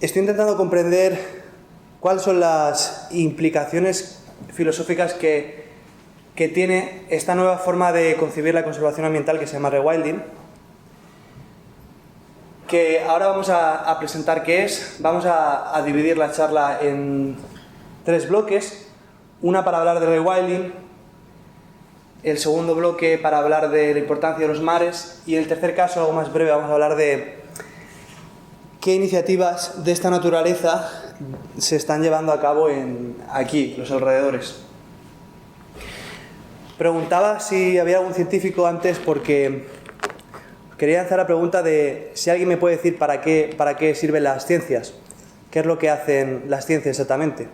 estoy intentando comprender cuáles son las implicaciones filosóficas que tiene esta nueva forma de concebir la conservación ambiental que se llama rewilding, que ahora vamos a presentar qué es. Vamos a dividir la charla en 3 bloques, una para hablar de rewilding, el segundo bloque para hablar de la importancia de los mares y en el tercer caso, algo más breve, vamos a hablar de qué iniciativas de esta naturaleza se están llevando a cabo aquí, los alrededores. Preguntaba si había algún científico antes porque quería lanzar la pregunta de si alguien me puede decir para qué sirven las ciencias. ¿Qué es lo que hacen las ciencias exactamente?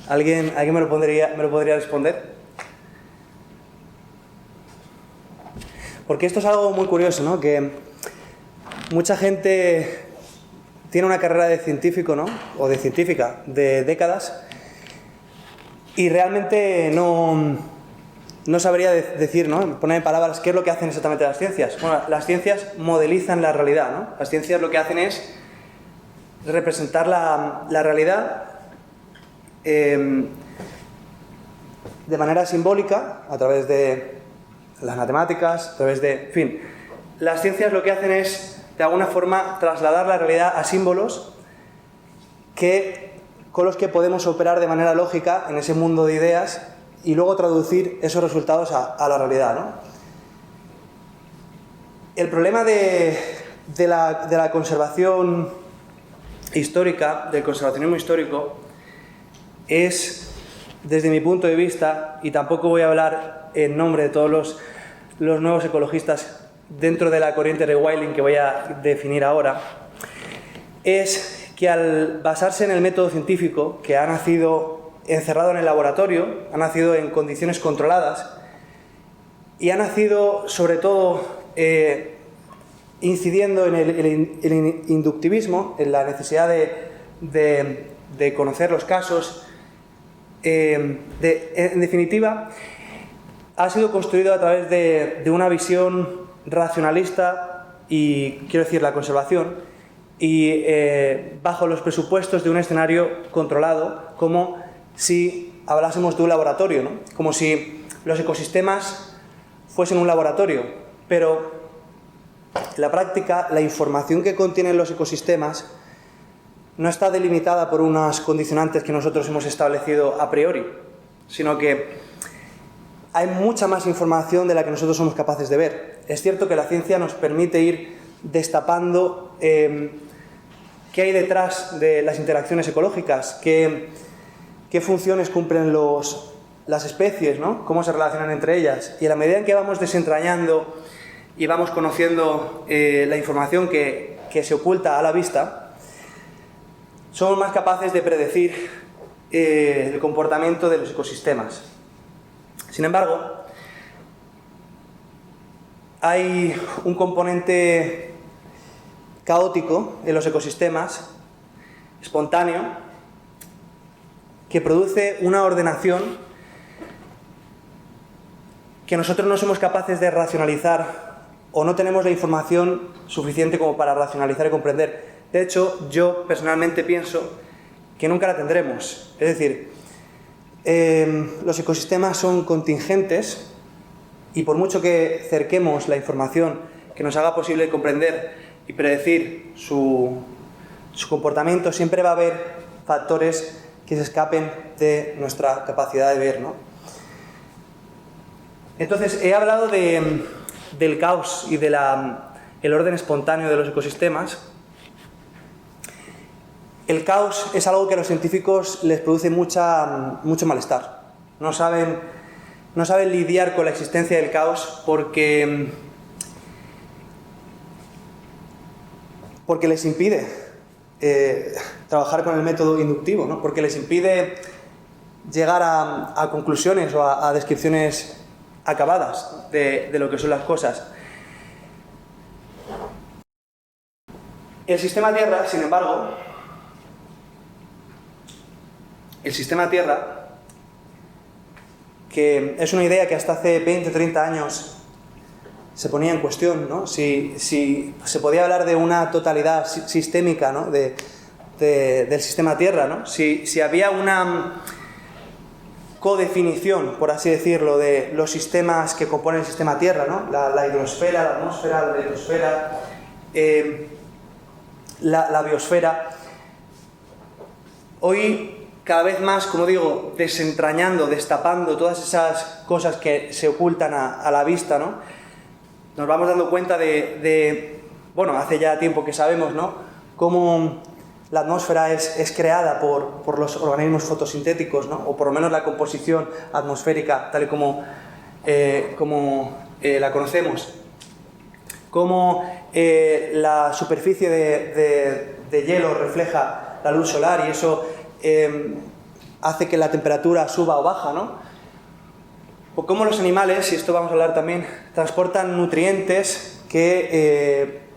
¿Alguien me lo podría responder? Porque esto es algo muy curioso, ¿no? Que mucha gente tiene una carrera de científico, ¿no? O de científica de décadas y realmente no sabría decir, ¿no? Poner en palabras qué es lo que hacen exactamente las ciencias. Bueno, las ciencias modelizan la realidad, ¿no? Las ciencias lo que hacen es representar la realidad de manera simbólica, a través de las matemáticas, a través de... En fin, las ciencias lo que hacen es, de alguna forma, trasladar la realidad a símbolos con los que podemos operar de manera lógica en ese mundo de ideas y luego traducir esos resultados a la realidad, ¿no? El problema de la conservación histórica, del conservacionismo histórico, es, desde mi punto de vista, y tampoco voy a hablar en nombre de todos los nuevos ecologistas dentro de la corriente rewilding que voy a definir ahora, es que al basarse en el método científico, que ha nacido encerrado en el laboratorio, ha nacido en condiciones controladas y ha nacido sobre todo incidiendo en el inductivismo, en la necesidad de conocer los casos, en definitiva, ha sido construido a través de una visión racionalista y, quiero decir, la conservación, y bajo los presupuestos de un escenario controlado, como si hablásemos de un laboratorio, ¿no? Como si los ecosistemas fuesen un laboratorio, pero en la práctica la información que contienen los ecosistemas no está delimitada por unas condicionantes que nosotros hemos establecido a priori, sino que hay mucha más información de la que nosotros somos capaces de ver. Es cierto que la ciencia nos permite ir destapando qué hay detrás de las interacciones ecológicas, qué funciones cumplen las especies, ¿no? Cómo se relacionan entre ellas. Y a la medida en que vamos desentrañando y vamos conociendo la información que se oculta a la vista, somos más capaces de predecir el comportamiento de los ecosistemas. Sin embargo, hay un componente caótico en los ecosistemas, espontáneo, que produce una ordenación que nosotros no somos capaces de racionalizar o no tenemos la información suficiente como para racionalizar y comprender. De hecho, yo personalmente pienso que nunca la tendremos. Es decir, los ecosistemas son contingentes y por mucho que cerquemos la información que nos haga posible comprender y predecir su comportamiento, siempre va a haber factores que se escapen de nuestra capacidad de ver, ¿no? Entonces, he hablado del caos y del orden espontáneo de los ecosistemas. El caos es algo que a los científicos les produce mucho malestar. No saben lidiar con la existencia del caos porque les impide trabajar con el método inductivo, ¿no? Porque les impide llegar a conclusiones o a descripciones acabadas de lo que son las cosas. El sistema Tierra, sin embargo, que es una idea que hasta hace 20 o 30 años se ponía en cuestión, ¿no? Si se podía hablar de una totalidad sistémica, ¿no? de del sistema Tierra, ¿no? Si había una codefinición, por así decirlo, de los sistemas que componen el sistema Tierra, ¿no? La hidrosfera, la atmósfera, la litosfera, la biosfera. Hoy, cada vez más, como digo, desentrañando, destapando todas esas cosas que se ocultan a la vista, ¿no? Nos vamos dando cuenta bueno, hace ya tiempo que sabemos, ¿no?, cómo la atmósfera es creada por los organismos fotosintéticos, ¿no?, o por lo menos la composición atmosférica, tal y como la conocemos. Cómo la superficie de hielo refleja la luz solar y eso hace que la temperatura suba o baja, ¿no? O cómo los animales, y esto vamos a hablar también, transportan nutrientes que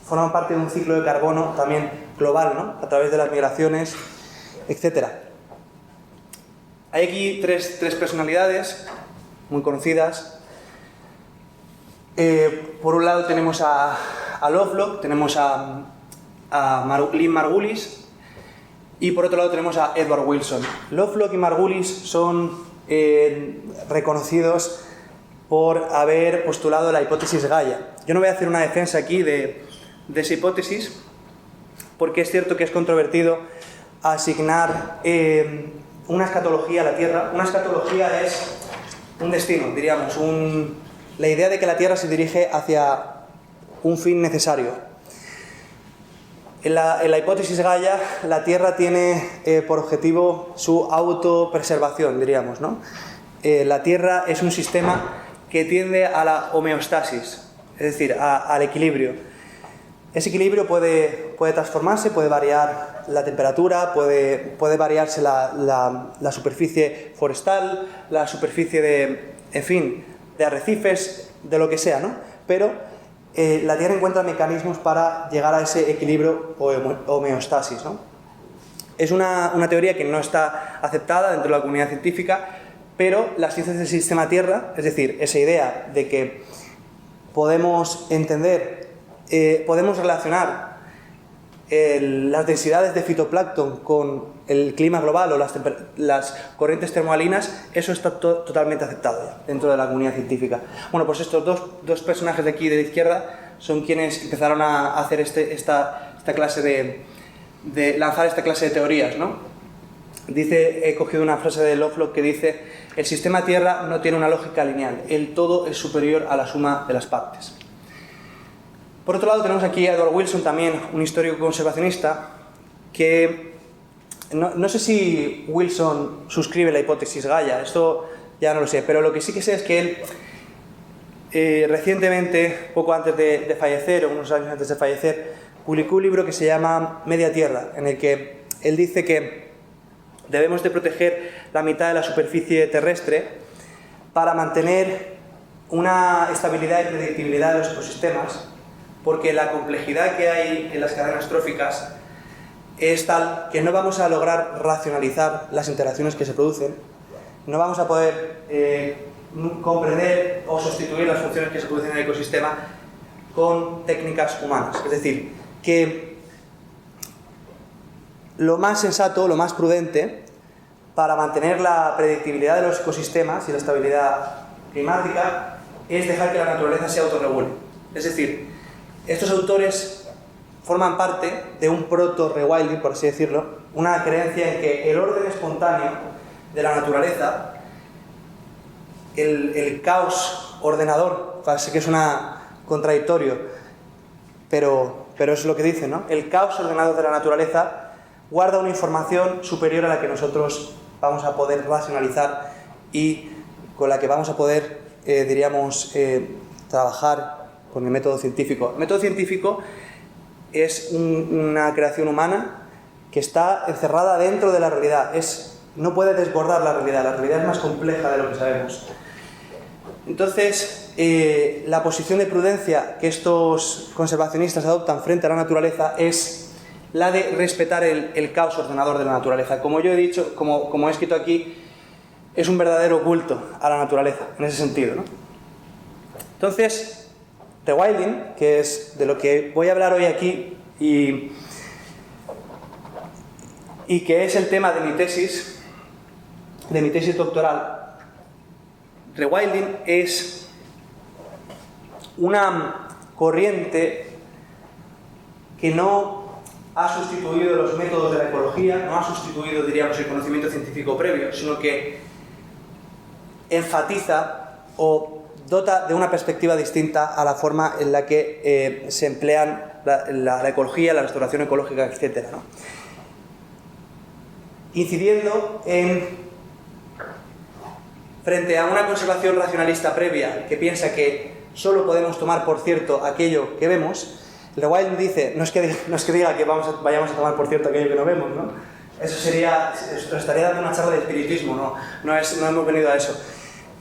forman parte de un ciclo de carbono también global, ¿no?, a través de las migraciones, etc. Hay aquí tres personalidades muy conocidas. Por un lado tenemos a Lovelock, tenemos a Lynn Margulis, y por otro lado tenemos a Edward Wilson. Lovelock y Margulis son reconocidos por haber postulado la hipótesis Gaia. Yo no voy a hacer una defensa aquí de esa hipótesis, porque es cierto que es controvertido asignar una escatología a la Tierra. Una escatología es un destino, diríamos, la idea de que la Tierra se dirige hacia un fin necesario. En la hipótesis Gaia, la Tierra tiene por objetivo su autopreservación, diríamos, ¿no? La Tierra es un sistema que tiende a la homeostasis, es decir, al equilibrio. Ese equilibrio puede transformarse, puede variar la temperatura, puede variarse la superficie forestal, la superficie de arrecifes, de lo que sea, ¿no? Pero la Tierra encuentra mecanismos para llegar a ese equilibrio o homeostasis, ¿no? Es una teoría que no está aceptada dentro de la comunidad científica, pero las ciencias del sistema Tierra, es decir, esa idea de que podemos entender, podemos relacionar las densidades de fitoplancton con el clima global o las corrientes termohalinas, eso está totalmente aceptado ya dentro de la comunidad científica. Bueno, pues estos dos personajes de aquí de la izquierda son quienes empezaron a hacer esta clase de lanzar esta clase de teorías, ¿no? He cogido una frase de Lovelock que dice: el sistema Tierra no tiene una lógica lineal, el todo es superior a la suma de las partes. Por otro lado tenemos aquí a Edward Wilson, también un histórico conservacionista, que no sé si Wilson suscribe la hipótesis Gaia, esto ya no lo sé, pero lo que sí que sé es que él recientemente, poco antes de fallecer, o unos años antes de fallecer, publicó un libro que se llama Media Tierra, en el que él dice que debemos de proteger la mitad de la superficie terrestre para mantener una estabilidad y predictibilidad de los ecosistemas, porque la complejidad que hay en las cadenas tróficas es tal que no vamos a lograr racionalizar las interacciones que se producen, no vamos a poder comprender o sustituir las funciones que se producen en el ecosistema con técnicas humanas. Es decir, que lo más sensato, lo más prudente para mantener la predictibilidad de los ecosistemas y la estabilidad climática es dejar que la naturaleza se autorregule. Es decir, estos autores forman parte de un proto-rewilding, por así decirlo, una creencia en que el orden espontáneo de la naturaleza, el caos ordenador, sé que suena contradictorio, pero es lo que dice, ¿no? El caos ordenador de la naturaleza guarda una información superior a la que nosotros vamos a poder racionalizar y con la que vamos a poder, trabajar con el método científico. El método científico es una creación humana que está encerrada dentro de la realidad. No puede desbordar la realidad es más compleja de lo que sabemos. Entonces, la posición de prudencia que estos conservacionistas adoptan frente a la naturaleza es la de respetar el caos ordenador de la naturaleza. Como yo he dicho, como he escrito aquí, es un verdadero culto a la naturaleza, en ese sentido, ¿no? Entonces, rewilding, que es de lo que voy a hablar hoy aquí, y y que es el tema de mi tesis doctoral. Rewilding es una corriente que no ha sustituido los métodos de la ecología, no ha sustituido, diríamos, el conocimiento científico previo, sino que enfatiza o dota de una perspectiva distinta a la forma en la que se emplean la ecología, la restauración ecológica, etc., ¿no? Incidiendo frente a una conservación racionalista previa que piensa que solo podemos tomar por cierto aquello que vemos, Rewilding dice, no es que diga que vayamos a tomar por cierto aquello que no vemos, ¿no? Eso estaría dando una charla de espiritismo, no hemos venido a eso.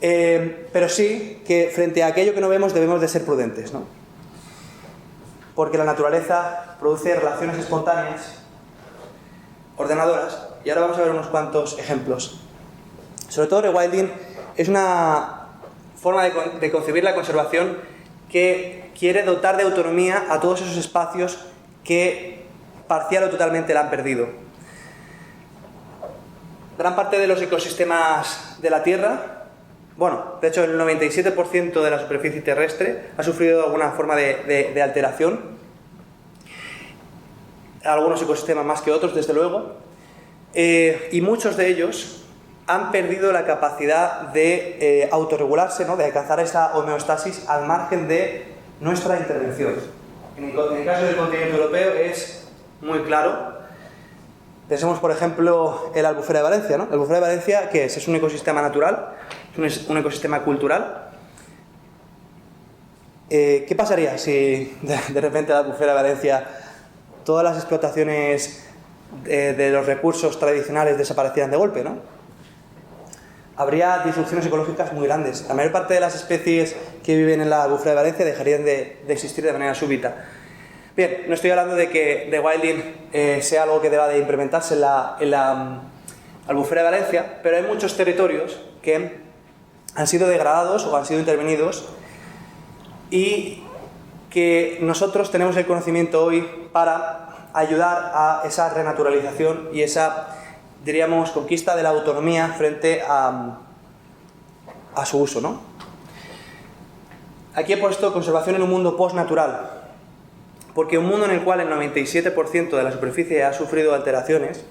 Pero sí que frente a aquello que no vemos debemos de ser prudentes, ¿no? Porque la naturaleza produce relaciones espontáneas, ordenadoras, y ahora vamos a ver unos cuantos ejemplos. Sobre todo, rewilding es una forma de concebir la conservación que quiere dotar de autonomía a todos esos espacios que parcial o totalmente la han perdido. Gran parte de los ecosistemas de la Tierra, bueno, de hecho el 97% de la superficie terrestre ha sufrido alguna forma de alteración. Algunos ecosistemas más que otros, desde luego. Y muchos de ellos han perdido la capacidad de autorregularse, ¿no? De alcanzar esa homeostasis al margen de nuestra intervención. En el caso del continente europeo es muy claro. Pensemos, por ejemplo, en la Albufera de Valencia, ¿no? La Albufera de Valencia, ¿qué es? Es un ecosistema natural, es un ecosistema cultural. ¿Qué pasaría si de repente en la Albufera de Valencia todas las explotaciones de los recursos tradicionales desaparecieran de golpe, ¿no? Habría disrupciones ecológicas muy grandes. La mayor parte de las especies que viven en la Albufera de Valencia dejarían de existir de manera súbita. Bien, no estoy hablando de que rewilding sea algo que deba de implementarse en la Albufera de Valencia, pero hay muchos territorios que han sido degradados o han sido intervenidos y que nosotros tenemos el conocimiento hoy para ayudar a esa renaturalización y esa, diríamos, conquista de la autonomía frente a su uso, ¿no? Aquí he puesto conservación en un mundo postnatural, porque un mundo en el cual el 97% de la superficie ha sufrido alteraciones,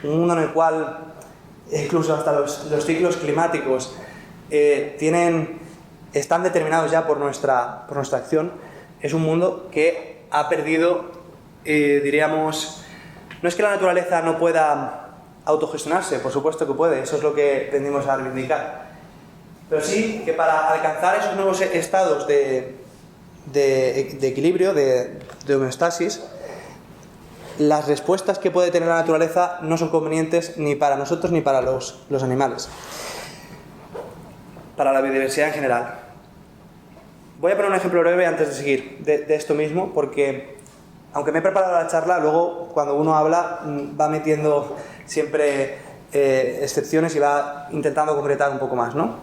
un mundo en el cual incluso hasta los ciclos climáticos están determinados ya por nuestra acción, es un mundo que ha perdido, diríamos, no es que la naturaleza no pueda autogestionarse, por supuesto que puede, eso es lo que tendimos a reivindicar, pero sí que para alcanzar esos nuevos estados de equilibrio, de homeostasis, las respuestas que puede tener la naturaleza no son convenientes ni para nosotros ni para los animales, para la biodiversidad en general. Voy a poner un ejemplo breve antes de seguir de esto mismo, porque aunque me he preparado la charla, luego cuando uno habla va metiendo siempre excepciones y va intentando concretar un poco más, ¿no?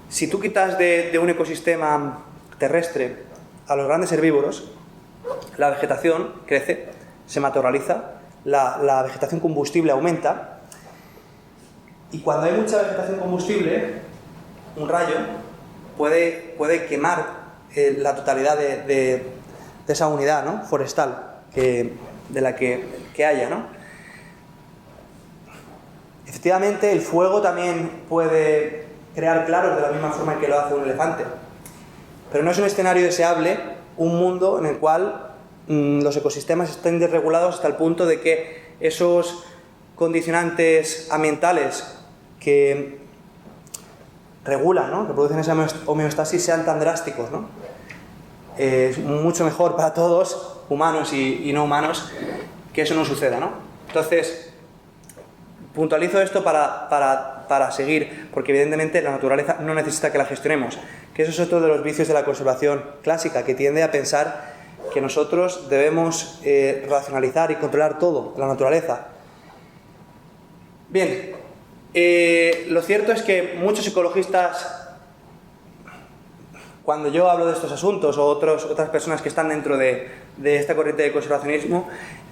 Si tú quitas de un ecosistema terrestre a los grandes herbívoros, la vegetación crece, se matorraliza, la vegetación combustible aumenta, y cuando hay mucha vegetación combustible, un rayo puede quemar la totalidad de esa unidad, ¿no?, forestal de la que haya, ¿no? Efectivamente, el fuego también puede crear claros de la misma forma en que lo hace un elefante. Pero no es un escenario deseable un mundo en el cual los ecosistemas estén desregulados hasta el punto de que esos condicionantes ambientales que regulan, ¿no?, que producen esa homeostasis sean tan drásticos, ¿no? Es mucho mejor para todos, humanos y no humanos, que eso no suceda, ¿no? Entonces, puntualizo esto para seguir, porque evidentemente la naturaleza no necesita que la gestionemos, que eso es otro de los vicios de la conservación clásica, que tiende a pensar que nosotros debemos racionalizar y controlar todo, la naturaleza. Bien, lo cierto es que muchos ecologistas, cuando yo hablo de estos asuntos, o otras personas que están dentro de esta corriente de conservacionismo,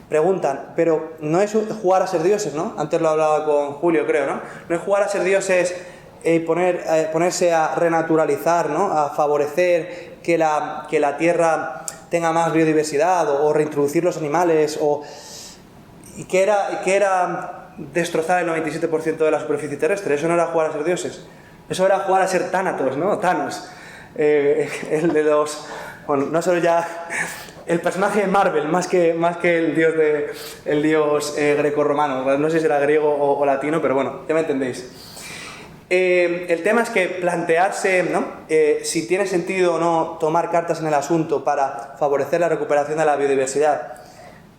preguntan, pero no es jugar a ser dioses, ¿no? Antes lo hablaba con Julio, creo, ¿no? No es jugar a ser dioses y ponerse a renaturalizar, ¿no? A favorecer que la Tierra tenga más biodiversidad o reintroducir los animales y que era destrozar el 97% de la superficie terrestre. Eso no era jugar a ser dioses. Eso era jugar a ser Thanatos, ¿no? Thanos. El de los... Bueno, no solo ya... El personaje de Marvel, más que el dios grecorromano. No sé si era griego o latino, pero bueno, ya me entendéis. El tema es que plantearse, ¿no? Si tiene sentido o no tomar cartas en el asunto para favorecer la recuperación de la biodiversidad,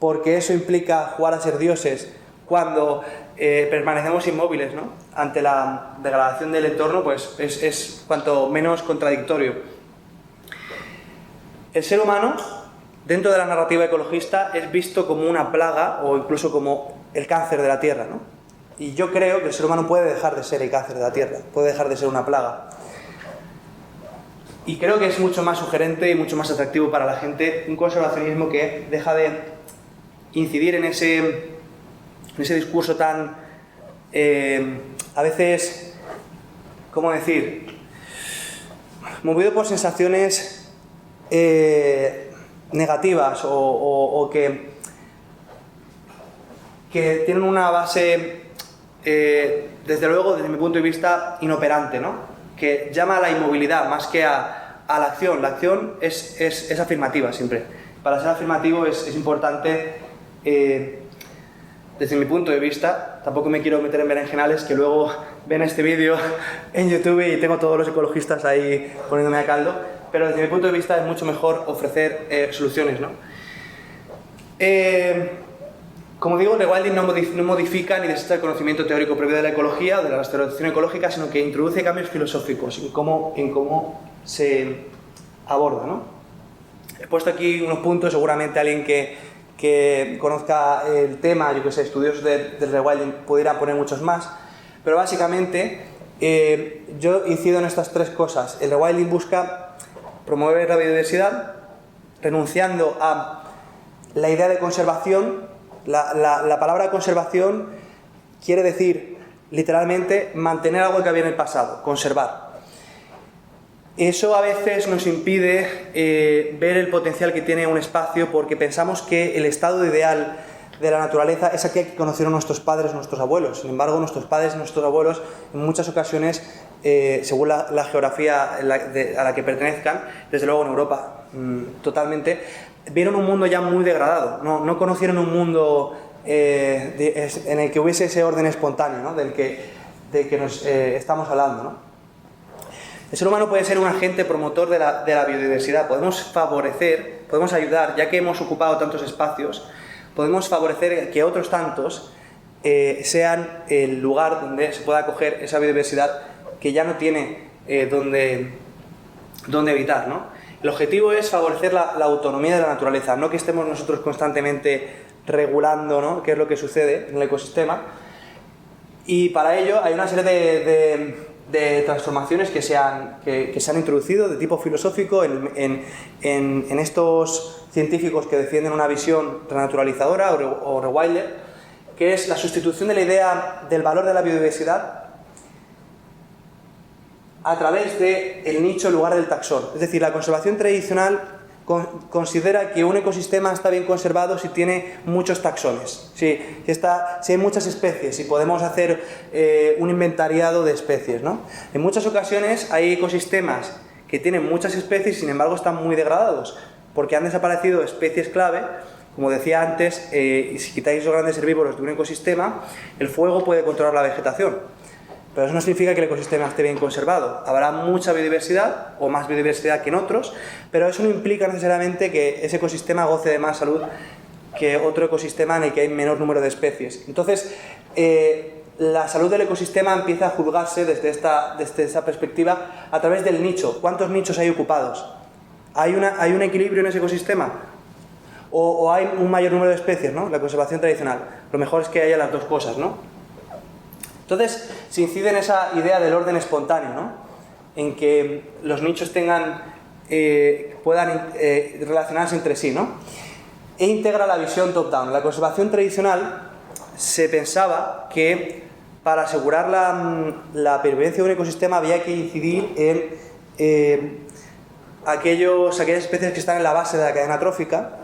porque eso implica jugar a ser dioses cuando permanecemos inmóviles, ¿no? Ante la degradación del entorno, pues es cuanto menos contradictorio. El ser humano, dentro de la narrativa ecologista, es visto como una plaga o incluso como el cáncer de la Tierra, ¿no? Y yo creo que el ser humano puede dejar de ser el cáncer de la Tierra, puede dejar de ser una plaga. Y creo que es mucho más sugerente y mucho más atractivo para la gente un conservacionismo que deja de incidir en ese discurso tan, a veces, ¿cómo decir?, movido por sensaciones negativas o que tienen una base, desde luego, desde mi punto de vista, inoperante, ¿no? Que llama a la inmovilidad más que a la acción. La acción es afirmativa siempre. Para ser afirmativo es importante, desde mi punto de vista, tampoco me quiero meter en berenjenales que luego ven este vídeo en YouTube y tengo todos los ecologistas ahí poniéndome a caldo, pero desde mi punto de vista es mucho mejor ofrecer soluciones, ¿no? Como digo, rewilding no modifica ni desesta el conocimiento teórico previo de la ecología o de la restauración ecológica, sino que introduce cambios filosóficos en cómo se aborda, ¿no? He puesto aquí unos puntos, seguramente alguien que conozca el tema, yo que sé, estudiosos del rewilding pudieran poner muchos más, pero básicamente yo incido en estas tres cosas. El rewilding busca promover la biodiversidad, renunciando a la idea de conservación. La palabra conservación quiere decir, literalmente, mantener algo que había en el pasado, conservar. Eso a veces nos impide ver el potencial que tiene un espacio porque pensamos que el estado ideal de la naturaleza es aquel que conocieron nuestros padres, nuestros abuelos. Sin embargo, nuestros padres y nuestros abuelos, en muchas ocasiones, según la geografía a la que pertenezcan, desde luego en Europa totalmente, vieron un mundo ya muy degradado. No conocieron un mundo en el que hubiese ese orden espontáneo, ¿no? del que nos estamos hablando, ¿no? El ser humano puede ser un agente promotor de la biodiversidad. Podemos favorecer, podemos ayudar, ya que hemos ocupado tantos espacios, podemos favorecer que otros tantos sean el lugar donde se pueda acoger esa biodiversidad que ya no tiene donde evitar, ¿no? El objetivo es favorecer la autonomía de la naturaleza, no que estemos nosotros constantemente regulando, ¿no?, qué es lo que sucede en el ecosistema. Y para ello hay una serie de transformaciones que se han introducido de tipo filosófico en estos científicos que defienden una visión renaturalizadora o rewilder, que es la sustitución de la idea del valor de la biodiversidad a través del nicho en lugar del taxón. Es decir, la conservación tradicional considera que un ecosistema está bien conservado si tiene muchos taxones, si hay muchas especies, si podemos hacer un inventariado de especies, ¿no? En muchas ocasiones hay ecosistemas que tienen muchas especies y sin embargo están muy degradados porque han desaparecido especies clave. Como decía antes, y si quitáis los grandes herbívoros de un ecosistema, el fuego puede controlar la vegetación. Pero eso no significa que el ecosistema esté bien conservado. Habrá mucha biodiversidad, o más biodiversidad que en otros, pero eso no implica necesariamente que ese ecosistema goce de más salud que otro ecosistema en el que hay menor número de especies. Entonces, la salud del ecosistema empieza a juzgarse desde esta perspectiva a través del nicho. ¿Cuántos nichos hay ocupados? ¿Hay un equilibrio en ese ecosistema? ¿O hay un mayor número de especies, ¿no? La conservación tradicional. Lo mejor es que haya las dos cosas, ¿no? Entonces, se incide en esa idea del orden espontáneo, ¿no? En que los nichos puedan relacionarse entre sí, ¿no? e integra la visión top-down. En la conservación tradicional se pensaba que para asegurar la pervivencia de un ecosistema había que incidir en aquellas especies que están en la base de la cadena trófica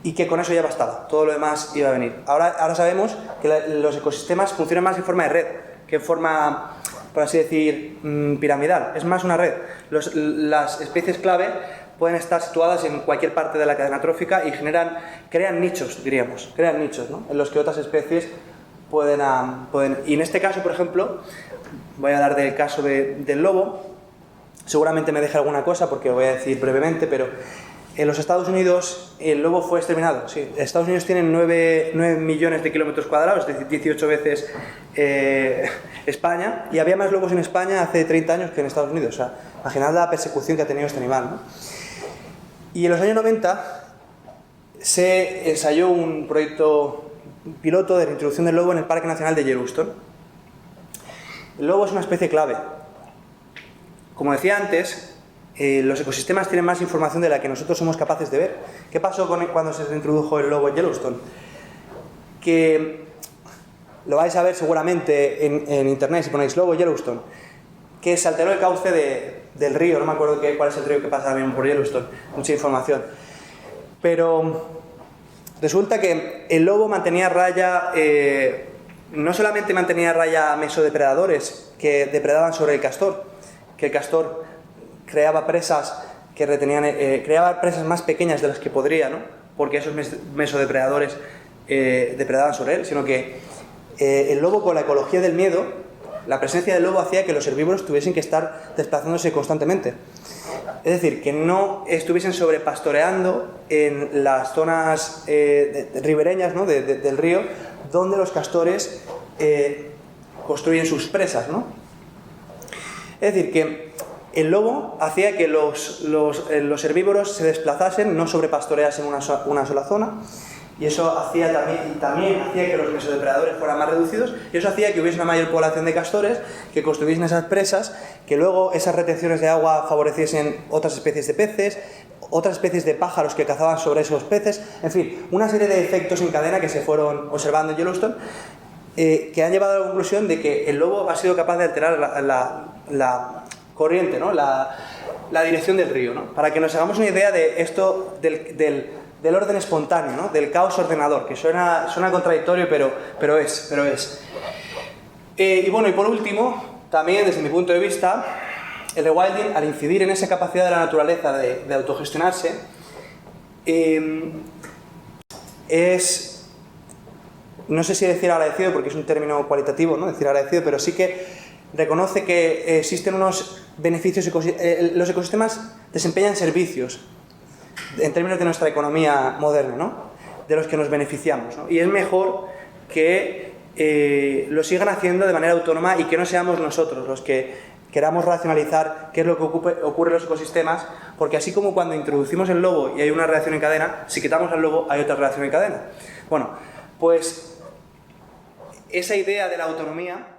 y que con eso ya bastaba, todo lo demás iba a venir. Ahora sabemos que los ecosistemas funcionan más en forma de red que en forma, por así decir, piramidal. Es más una red. Las especies clave pueden estar situadas en cualquier parte de la cadena trófica y crean nichos, diríamos, ¿no? En los que otras especies pueden... Y en este caso, por ejemplo, voy a hablar del caso del lobo. Seguramente me deje alguna cosa porque lo voy a decir brevemente, pero en los Estados Unidos el lobo fue exterminado. Sí, Estados Unidos tiene 9 millones de kilómetros cuadrados, es decir, 18 veces España, y había más lobos en España hace 30 años que en Estados Unidos. O sea, imaginad la persecución que ha tenido este animal, ¿no? Y en los años 90 se ensayó un proyecto piloto de reintroducción del lobo en el Parque Nacional de Yellowstone. El lobo es una especie clave. Como decía antes, los ecosistemas tienen más información de la que nosotros somos capaces de ver. ¿Qué pasó cuando se introdujo el lobo en Yellowstone? Que lo vais a ver seguramente en internet si ponéis lobo Yellowstone, que se alteró el cauce del río. No me acuerdo cuál es el río que pasa ahora mismo por Yellowstone, mucha información. Pero resulta que el lobo mantenía raya, no solamente mantenía raya mesodepredadores que depredaban sobre el castor, que el castor creaba presas que creaba presas más pequeñas de las que podría, ¿no? Porque esos mesodepredadores depredaban sobre él, sino que el lobo, con la ecología del miedo, la presencia del lobo hacía que los herbívoros tuviesen que estar desplazándose constantemente. Es decir, que no estuviesen sobrepastoreando en las zonas ribereñas, ¿no? del río, donde los castores construyen sus presas, ¿no? Es decir, que el lobo hacía que los herbívoros se desplazasen, no sobrepastoreasen una sola zona, y eso también hacía que los mesodepredadores fueran más reducidos, y eso hacía que hubiese una mayor población de castores que construyesen esas presas, que luego esas retenciones de agua favoreciesen otras especies de peces, otras especies de pájaros que cazaban sobre esos peces, en fin, una serie de efectos en cadena que se fueron observando en Yellowstone, que han llevado a la conclusión de que el lobo ha sido capaz de alterar la corriente, ¿no? la dirección del río, ¿no? Para que nos hagamos una idea de esto del orden espontáneo, ¿no? Del caos ordenador, que suena contradictorio, pero es. Y bueno, y por último, también desde mi punto de vista, el rewilding, al incidir en esa capacidad de la naturaleza de autogestionarse, es... No sé si decir agradecido, porque es un término cualitativo, ¿no? Decir agradecido, pero sí que reconoce que existen unos beneficios. Los ecosistemas desempeñan servicios en términos de nuestra economía moderna, ¿no? De los que nos beneficiamos, ¿no? Y es mejor que lo sigan haciendo de manera autónoma y que no seamos nosotros los que queramos racionalizar qué es lo que ocurre en los ecosistemas, porque así como cuando introducimos el lobo y hay una reacción en cadena, si quitamos al lobo hay otra reacción en cadena. Bueno, pues esa idea de la autonomía